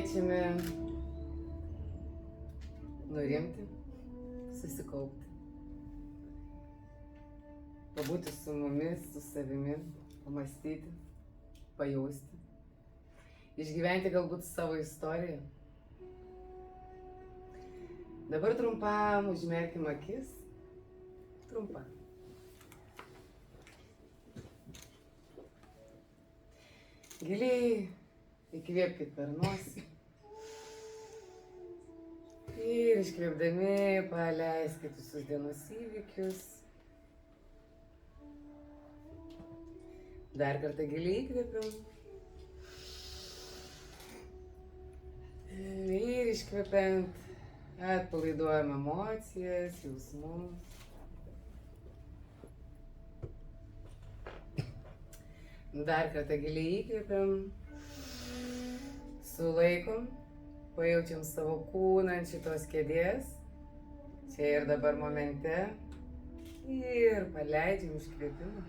kviečiame nurimti, susikaupti, pabūti su mumis, su savimi, pamastyti, pajausti, išgyventi galbūt savo istoriją. Dabar trumpam užmerkim akis, trumpam. Giliai įkvėpkit per nosį ir iškvėpdami paleiskit visus dienos įvykius. Dar kartą giliai įkvėpiam ir iškvėpiant atpalaiduojam emocijas, jausmus. Dar kartą giliai įkvėpiam, sulaikom, pajaučiam savo kūną ant šitos kėdės, čia ir dabar momente, ir paleidžiam iškvėpimą.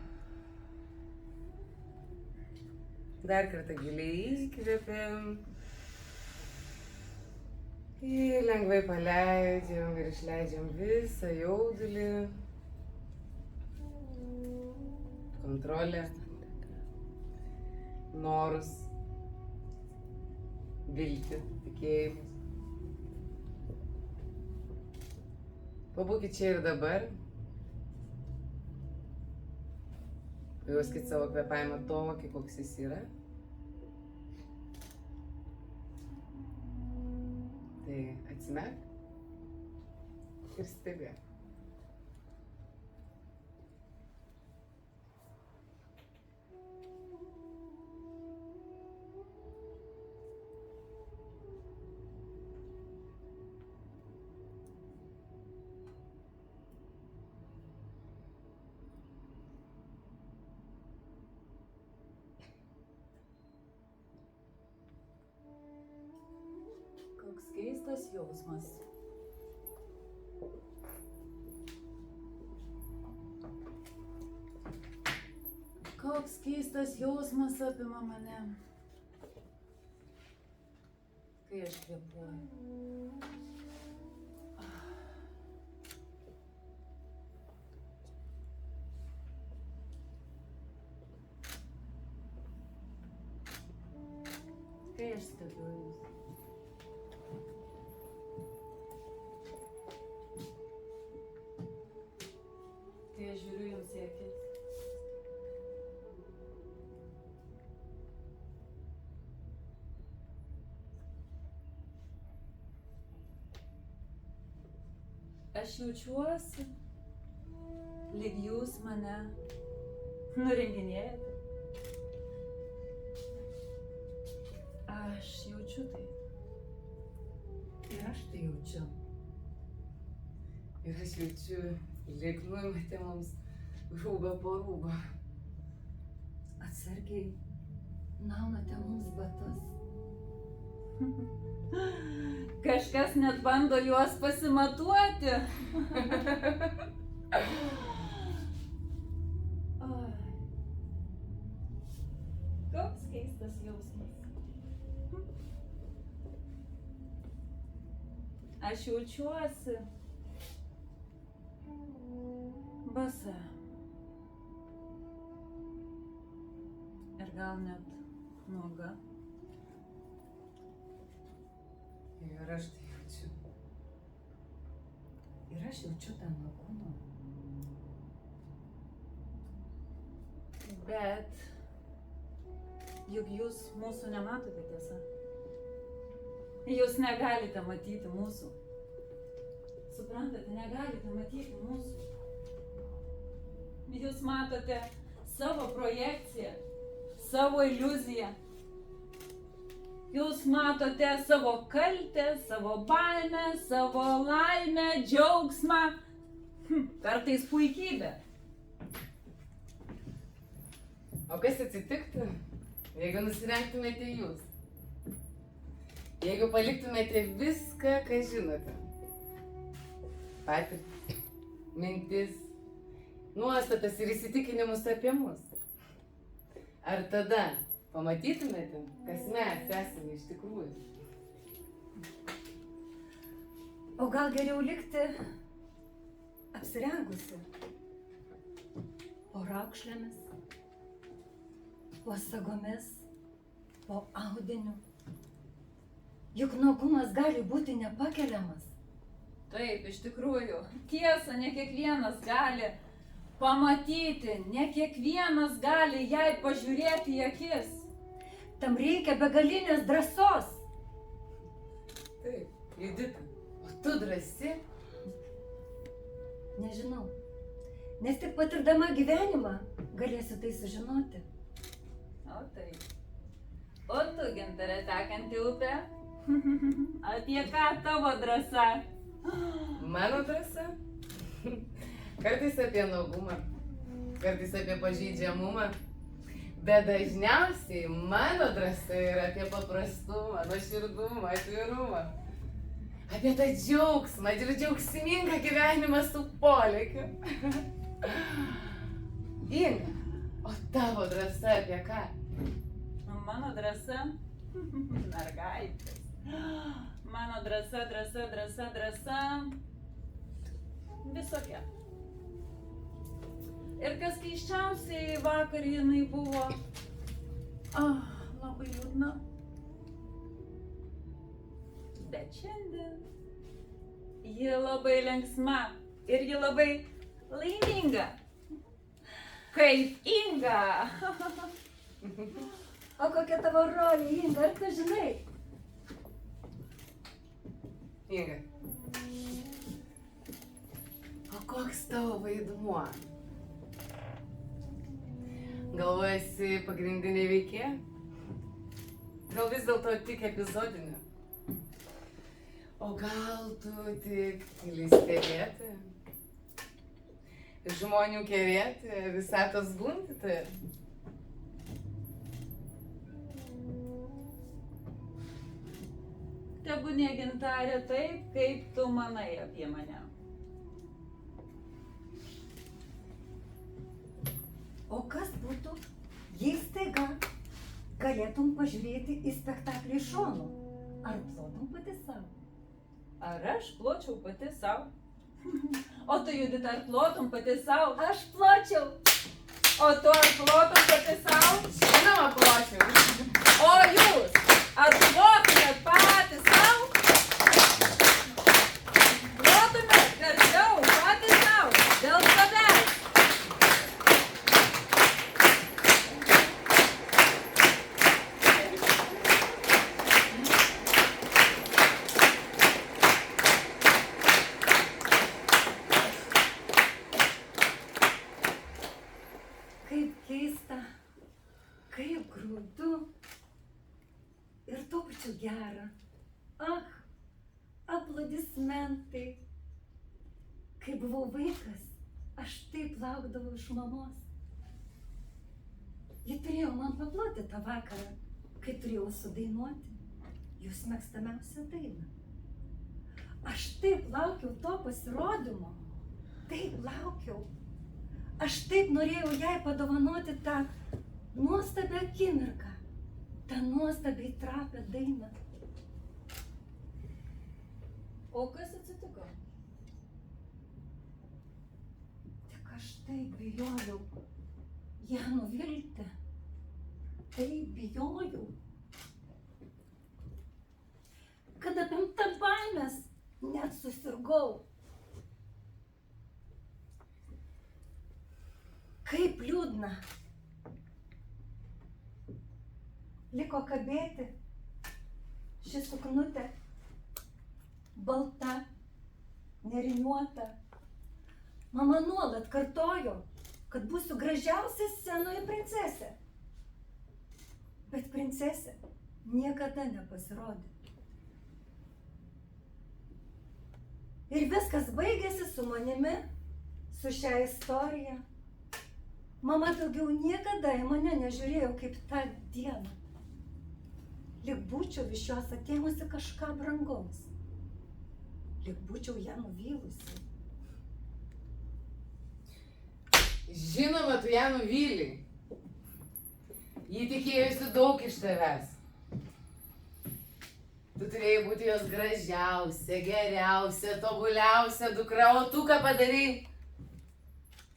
Dar kartą giliai įkvėpiam ir lengvai paleidžiam ir išleidžiam visą jaudulį, kontrolę, norus, viltį, tikėjimus. Pabūkit čia ir dabar. Pajauskit savo kvėpavimą tokį, koks jis yra. Tai atsimerk ir stebėk. Koks keistas jausmas. Koks keistas jausmas apima mane, kai aš kvėpuoju. Kai aš stebiu jūs. Kai aš žiūriu jums į akis. Aš jaučiuosi, lyg jūs mane nurenginėjate. Aš jaučiu tai. Ir aš tai jaučiu. Ir aš jaučiu, lyg nuimate mums rūbą po rūbą. Atsargiai naunate mums batus. Kažkas net bando juos pasimatuoti. Koks keistas jausmas. Aš jaučiuosi basa. Ir gal net nuoga. Ir aš tai jaučiu. Ir aš jaučiu tą nuogumą. Bet juk jūs mūsų nematote, tiesa. Jūs negalite matyti mūsų. Suprantate, negalite matyti mūsų. Jūs matote savo projekciją, savo iliuziją. Jūs matote savo kaltę, savo baimę, savo laimę, džiaugsmą, kartais puikybę. O kas atsitiktų, jeigu nusirengtumėte jūs? Jeigu paliktumėte viską, ką žinote? Patirtį, mintis, nuostatas ir įsitikinimus apie mus. Ar tada pamatytumėte, kas mes esame iš tikrųjų? O gal geriau likti apsirengusi? Po raukšlėmis, po sagomis, po audiniu. Juk nuogumas gali būti nepakeliamas. Taip, iš tikrųjų. Tiesa, ne kiekvienas gali pamatyti, ne kiekvienas gali jai pažiūrėti į akis. Tam reikia begalinės drąsos. Taip, Judita, o tu drąsi? Nežinau, nes tik patirdama gyvenimą galėsiu tai sužinoti. O taip. O tu, Gintarė, tekanti upė? Apie ką tavo drąsa? Mano drąsa? Kartais apie nuogumą, kartais apie pažeidžiamumą, bet dažniausiai mano drąsa yra apie paprastumą, nuoširdumą, atvirumą. Apie tą džiaugsmą ir džiaugsmingą gyvenimą su polėkiu. Inga, o tavo drąsa apie ką? Mano drąsa? Mergaitės. Mano drąsa. Visokia. Ir kas keiščiausiai vakar jinai buvo labai liūdna. Bet šiandien ji labai linksma ir ji labai laiminga. Kaip Inga. O kokia tavo rolė, Inga, ar tu žinai? Inga, o koks tavo vaidmuo? Galvojasi pagrindinė veikėja? Gal vis dėlto tik epizodinė? O gal tu tik tyli stebėtoja? Žmonių kerėtoja, visatos gundytoja? Tebūnie, Gintarė, taip, kaip tu manai apie mane. O kas būtų, jei staiga galėtum pažiūrėti į spektaklį iš šono? Ar plotum pati savo? Ar aš pločiau pati savo? O tu, Judita, ar plotum pati savo? Aš pločiau. O tu ar plotum pati savo? Žinoma, pločiau. O jūs, ar plotumėt patys savo? Plotumėt garsiau patys savo, dėl savęs. Kaip keista, kaip grūdu ir tuo pačiu gera. Aplodismentai. Kai buvau vaikas, aš taip laukdavau iš mamos. Ji turėjo man paploti tą vakarą, kai turėjau sudainuoti jos mėgstamiausią dainą. Aš taip laukiau to pasirodymo, taip laukiau. Aš taip norėjau jai padovanoti tą nuostabią akimirką, tą nuostabiai trapią dainą. O kas atsitiko? Tik aš taip bijojau ją nuvilti, taip bijojau, kad apimta baimės net susirgau. Kaip liūdna. Liko kabėti ši suknutė, balta, neriniuota. Mama nuolat kartojo, kad būsiu gražiausia scenoje princesė. Bet princesė niekada nepasirodė. Ir viskas baigėsi su manimi, su šia istorija. Mama daugiau niekada į mane nežiūrėjo kaip tą dieną. Lyg būčiau iš jos atėmusi kažką brangaus. Lyg būčiau ją nuvylusi. Žinoma, tu ją nuvyli. Ji tikėjosi daug iš tavęs. Tu turėjai būti jos gražiausia, geriausia, tobuliausia dukra, o tu ką padarai?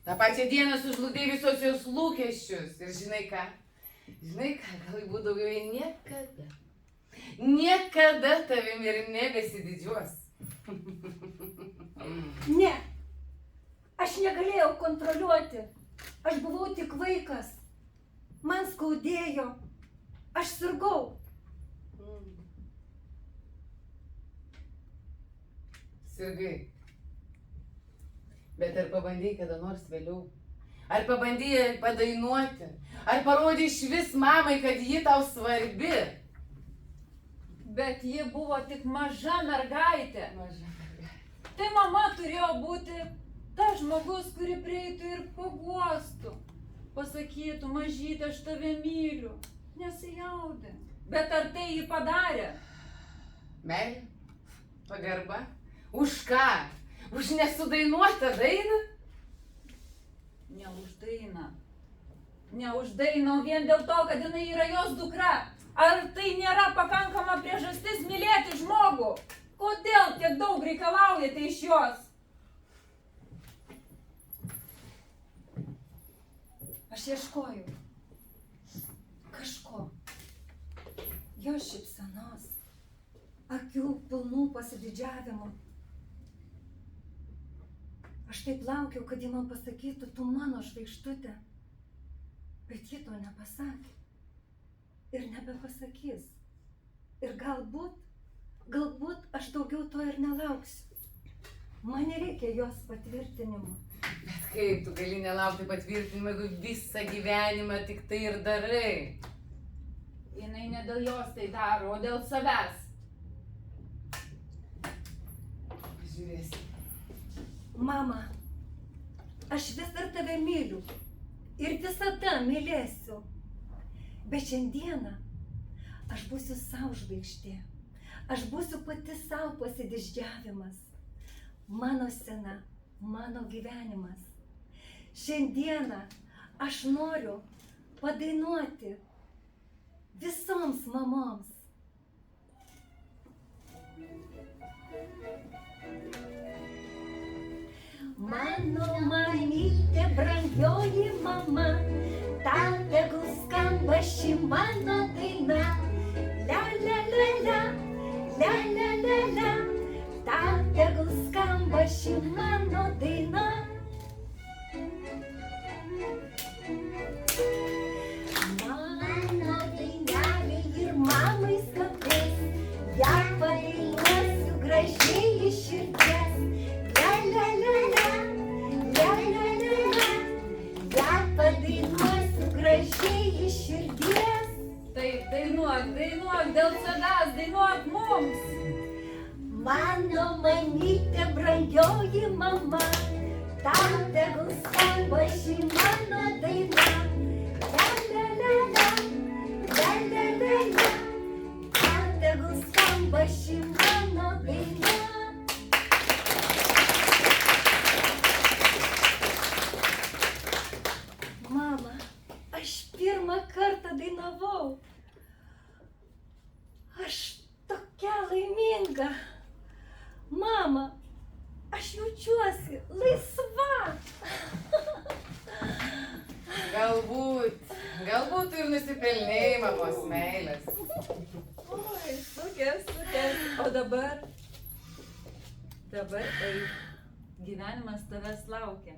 Ta pačią dieną sužlugdai visos jos lūkesčius. Ir žinai ką? Žinai ką, galbūt daugiau jie niekada tavim ir nebesididžiuos. Ne, aš negalėjau kontroliuoti. Aš buvau tik vaikas. Man skaudėjo. Aš sirgau. Sirgai. Bet ar pabandėjai kada nors vėliau? Ar pabandėjai padainuoti? Ar parodai iš vis mamai, kad ji tau svarbi? Bet ji buvo tik maža mergaitė. Maža mergaitė. Tai mama turėjo būti ta žmogus, kuri prieitų ir paguostų. Pasakytų, mažytė, aš tave myliu. Nesijaudink. Bet ar tai ji padarė? Meilė? Pagarba? Už ką? Už nesudainuotą dainą? Ne už dainą. Ne už dainą, o vien dėl to, kad jinai yra jos dukra. Ar tai nėra pakankama priežastis mylėti žmogų? Kodėl tiek daug reikalaujate iš jos? Aš ieškojau kažko. Jos šypsenos, akių pilnų pasididžiavimo. Aš taip laukiau, kad ji man pasakytų, tu mano žvaigždutė. Bet ji to nepasakė. Ir nebepasakys. Ir galbūt aš daugiau to ir nelauksiu. Man nereikia jos patvirtinimo. Bet kaip tu gali nelaukti patvirtinimo, jeigu visą gyvenimą tik tai ir darai? Jinai ne dėl jos tai daro, o dėl savęs. Žiūrėsi. Mama, aš vis dar tave myliu ir visada mylėsiu. Bet šiandieną aš būsiu savo žvaigždė. Aš būsiu pati savo pasididžiavimas. Mano scena, mano gyvenimas. Šiandieną aš noriu padainuoti visoms mamoms. Mano mamytė, brangioji mama, tau tegul skamba ši mano daina. La la la la, la la la la, tau tegul skamba ši mano daina. Mano dainelė ir mamai skambės, ją padainuosiu gražiai iš širdies. La la la la, la la la la, ją padainuosiu gražiai iš širdies. Taip, dainuok, dainuok dėl savęs, dainuok mums. Mano mamytė, brangioji mama, tau tegul skamba ši mano daina. La la la la, la la la la, tau tegul skamba ši mano daina. Mama, aš pirmą kartą dainavau. Aš tokia laiminga. Mama, aš jaučiuosi laisva. Galbūt tu ir nusipelnėjai mamos meilės. Oi, sukės. O dabar eik. Gyvenimas tavęs laukia.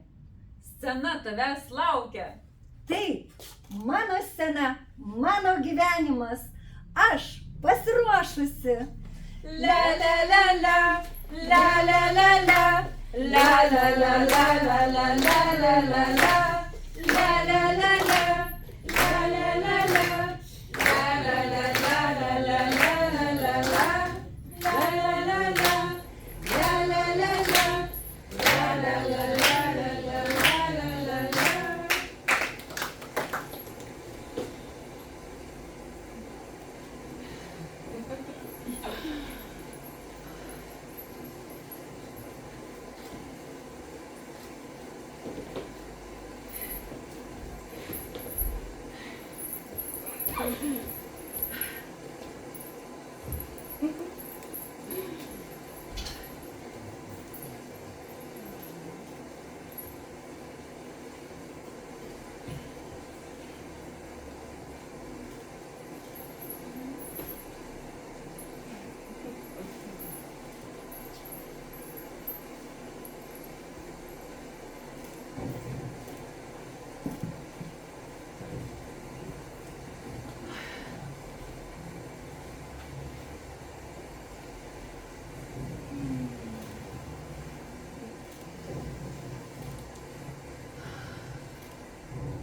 Scena tavęs laukia. Taip, mano scena, mano gyvenimas. Aš pasiruošusi. La la la la, la la la la, la la la la la la la la la la, la la la la, la la la la, la la la la la la la la la la, la la la la, la la la la, la la la la la la la la.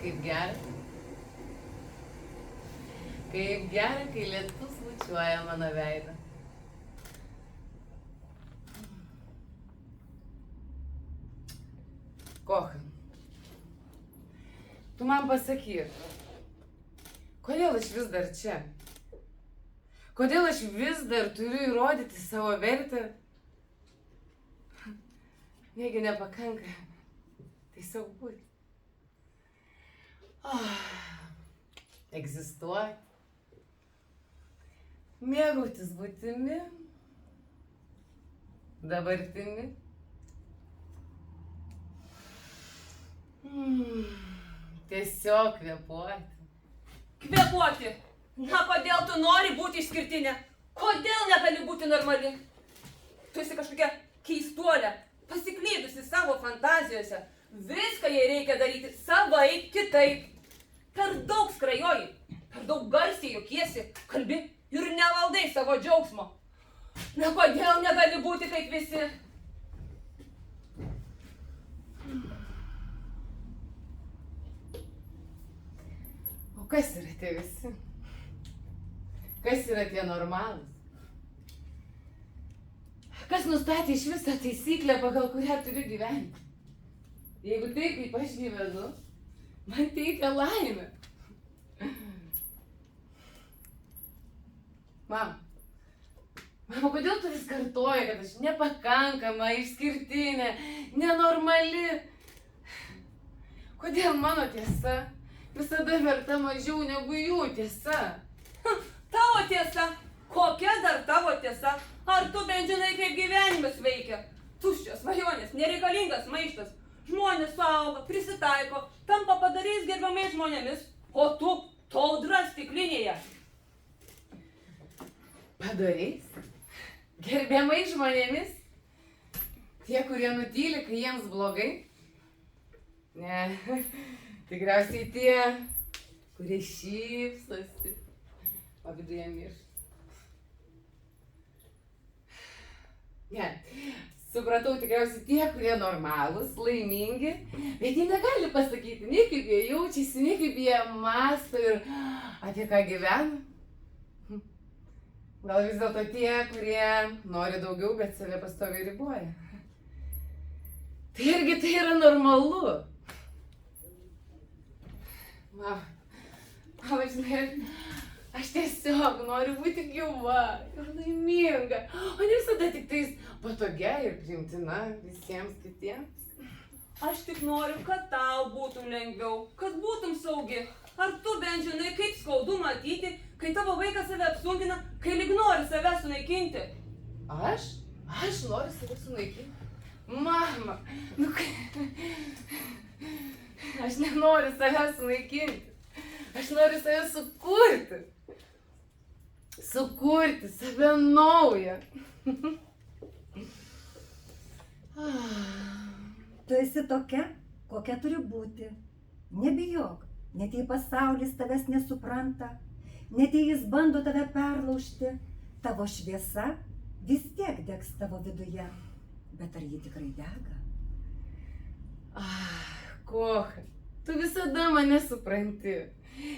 Kaip gera. Kaip gera, kai lietus bučiuoja mano veidą. Kocha, tu man pasakyk, kodėl aš vis dar čia? Kodėl aš vis dar turiu įrodyti savo vertę? Negi nepakanka tiesiog būti. Egzistuoti. Mėgautis būtimi. Dabartimi. Tiesiog kvėpuoti. Kvėpuoti. Na, kodėl tu nori būti išskirtinė? Kodėl negali būti normali? Tu esi kažkokia keistuolė, pasiklydusi savo fantazijose. Viską jai reikia daryti savaip, kitaip. Per daug skrajoji, per daug garsiai juokiesi, kalbi ir nevaldai savo džiaugsmo. Na, kodėl negali būti kaip visi? O kas yra tie visi? Kas yra tie normalūs? Kas nustatė iš visą taisyklę, pagal kurią turiu gyventi? Jeigu taip, kaip aš gyvenu, man teikia laimę. Mama, kodėl tu vis kartoji, kad aš nepakankama, išskirtinė, nenormali? Kodėl mano tiesa visada verta mažiau negu jų tiesa? Tavo tiesa? Kokia dar tavo tiesa? Ar tu bent žinai, kaip gyvenimas veikia? Tuščios svajonės, nereikalingas maištas. Žmonės suauga, prisitaiko, tampa padariais gerbiamais žmonėmis, o tu taudra stiklinėje. Padariais? Gerbiamais žmonėmis? Tie, kurie nutyli, kai jiems blogai? Ne, tikriausiai tie, kurie šypsosi, o viduje miršta. Ne, supratau, tikriausiai tie, kurie normalūs, laimingi, bet jie negali pasakyti nei kaip jie jaučiasi, nei kaip jie mąsto ir apie ką gyvena. Gal vis dėlto tie, kurie nori daugiau, bet save pastoviai riboja. Tai irgi tai yra normalu. Mama, žinai, aš tiesiog noriu būti gyva ir laiminga, o ne visada tik tais patogia ir priimtina visiems kitiems. Aš tik noriu, kad tau būtų lengviau, kad būtum saugi. Ar tu bent žinai, kaip skaudu matyti, kai tavo vaikas save apsunkina, kai lyg nori save sunaikinti? Aš? Aš noriu save sunaikinti? Mama, nu kai... Aš nenoriu save sunaikinti. Aš noriu save sukurti. Sukurti save naują. Tu esi tokia, kokia turi būti. Nebijok, net jei pasaulis tavęs nesupranta, net jei jis bando tave perlaužti, tavo šviesa vis tiek degs tavo viduje. Bet ar ji tikrai dega? Kocha, tu visada mane supranti.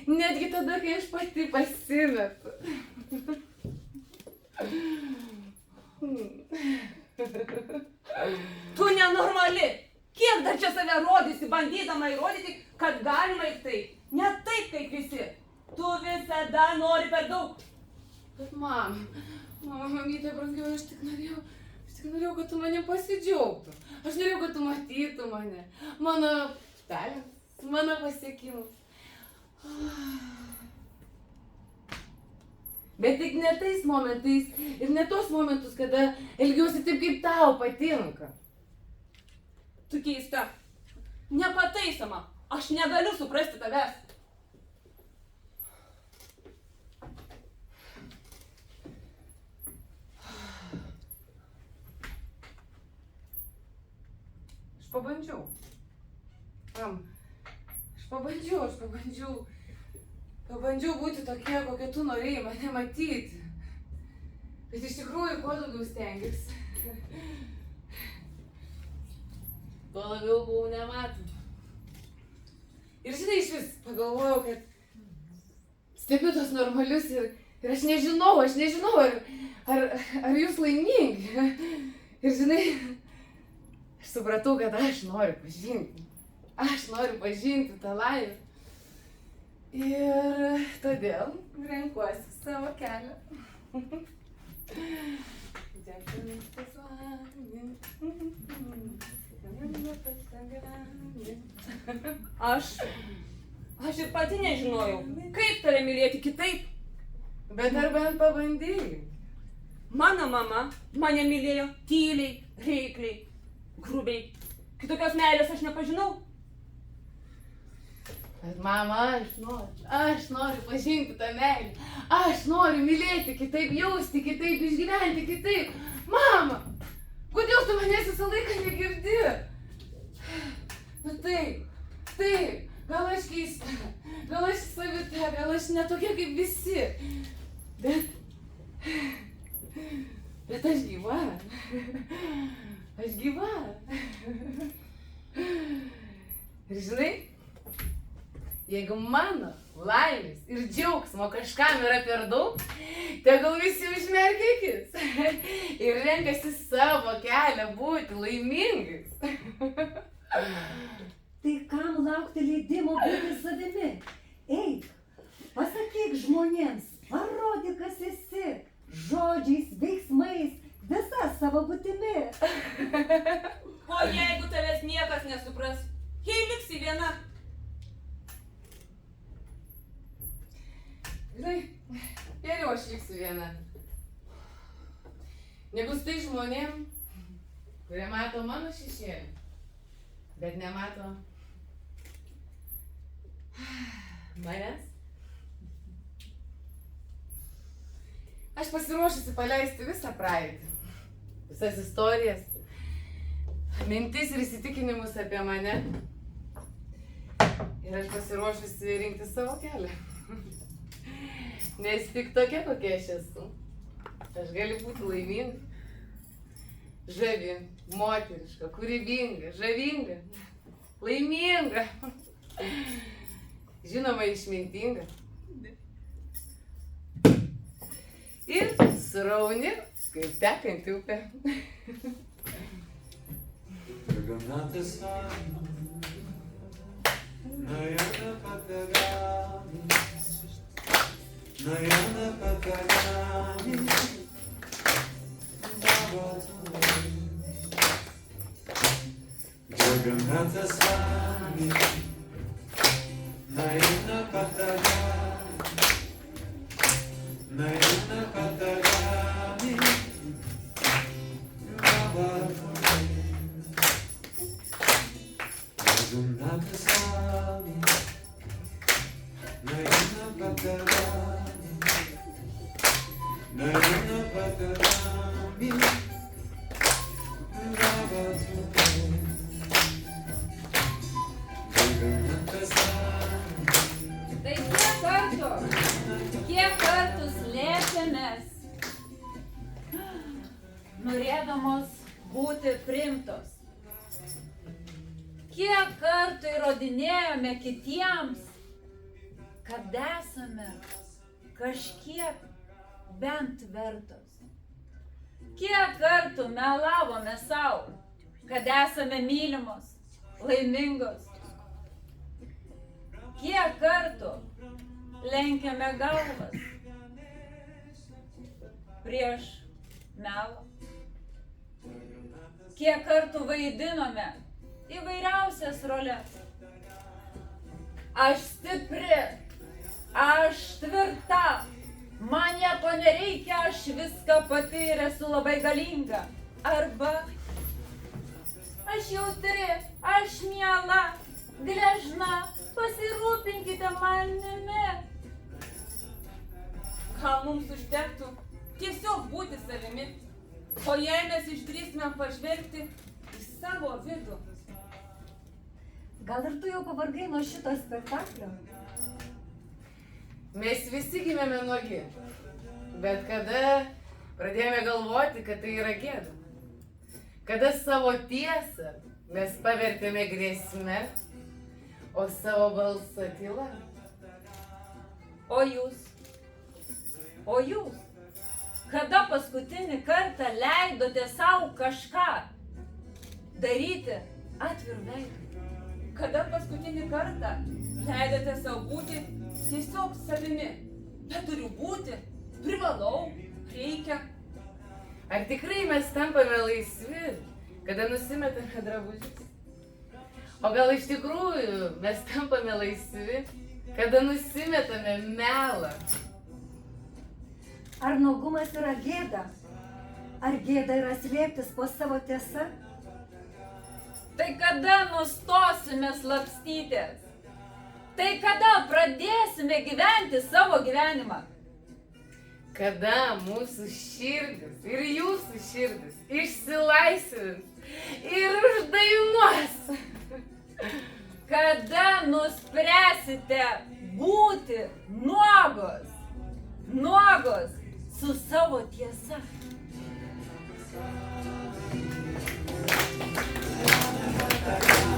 Netgi tada, kai aš pati pasimetu. Tu nenormali! Kiek dar čia save rodysi, bandydama įrodyti, kad galima ir taip? Ne taip, kaip visi. Tu visada nori per daug. Bet mamytė, brangiau, aš tik norėjau, kad tu mane pasidžiaugtum. Aš norėjau, kad tu matytum mane. Mano talentus, mano pasiekimus. Bet tik ne tais momentais ir ne tos momentus, kada elgiausi taip, kaip tau patinka. Tu keista. Nepataisoma. Aš negaliu suprasti tavęs. Aš pabandžiau. Pabandžiau būti tokia, kokia tu norėjai mane matyti. Bet iš tikrųjų, kuo daugiau stengiuosi, tuo labiau buvau nematoma. Ir žinai, iš vis pagalvojau, kad stebiu tos normalius ir aš nežinau, ar jūs laimingi. Ir žinai, aš supratau, kad aš noriu pažinti tą laimę. Ir todėl renkuosi savo kelią. Aš ir pati nežinojau, kaip tave mylėti kitaip. Bet ar bent pabandėjai? Mano mama mane mylėjo tyliai, reikliai, grubiai. Kitokios meilės aš nepažinau. Bet mama, aš noriu pažinti tą meilę. Aš noriu mylėti, kitaip jausti, kitaip išgyventi, kitaip. Mama, kodėl tu manęs visą laiką negirdi? Nu taip, gal aš keista, gal aš savita, gal aš netokia kaip visi. Bet aš gyva. Ir žinai, jeigu mano laimės ir džiaugsmo kažkam yra per daug, tegul visi užmerkia akis ir renkasi savo kelią būti laimingais. Tai kam laukti leidimo būti savimi? Eik, pasakyk žmonėms, parodyk, kas esi, žodžiais, veiksmais, visa savo būtimi. O jeigu tavęs niekas nesupras, jei liksi viena. Žinai, geriau aš liksiu viena. Negu su tai žmonėm, kurie mato mano šešėlį, bet nemato manęs. Aš pasiruošusi paleisti visą praeitį, visas istorijas, mintis ir įsitikinimus apie mane. Ir aš pasiruošusi rinkti savo kelią. Nes tik tokia, kokia aš esu, aš galiu būti laiminga, žavi, moteriška, kūrybinga, žavinga, laiminga, žinoma, išmintinga ir srauni, kaip tekanti upė. Наверное, поколями Джаганната с вами, наивно поколями Джаганната с вами, наивно поколями Наверное, поколями Tai kiek kartų slėpėmės, norėdamos būti priimtos. Kiek kartų įrodinėjome kitiems, kad esame kažkiek bent vertos. Kiek kartų melavome savo, kad esame mylimos, laimingos. Kiek kartų lenkiame galvas prieš melą. Kiek kartų vaidinome įvairiausias roles. Aš stipri, aš tvirta, man nieko nereikia, aš viską pati ir esu labai galinga. Arba aš jautri, aš miela, gležna, pasirūpinkite manimi. Gal mums užtektų tiesiog būti savimi, o jei mes išdrįsime pažvelgti į savo vidų. Gal ir tu jau pavargai nuo šito spektaklio? Mes visi gimėme nuogi, bet kada pradėjome galvoti, kad tai yra gėda. Kada savo tiesą mes pavertėme grėsme, o savo balsą tyla. O jūs? O jūs? Kada paskutinį kartą leidote savo kažką daryti atviru veidu? Kada paskutinį kartą leidote savo būti tiesiog savimi? Bet turiu būti, privalau, reikia. Ar tikrai mes tampame laisvi, kada nusimetame drabužius? O gal iš tikrųjų mes tampame laisvi, kada nusimetame melą? Ar nuogumas yra gėda? Ar gėda yra slėptis po savo tiesa? Tai kada nustosime slapstytis? Tai kada pradėsime gyventi savo gyvenimą? Kada mūsų širdis ir jūsų širdis išsilaisvins ir uždainuos? Kada nuspręsite būti nuogos su savo tiesa? Ta-ta-ta.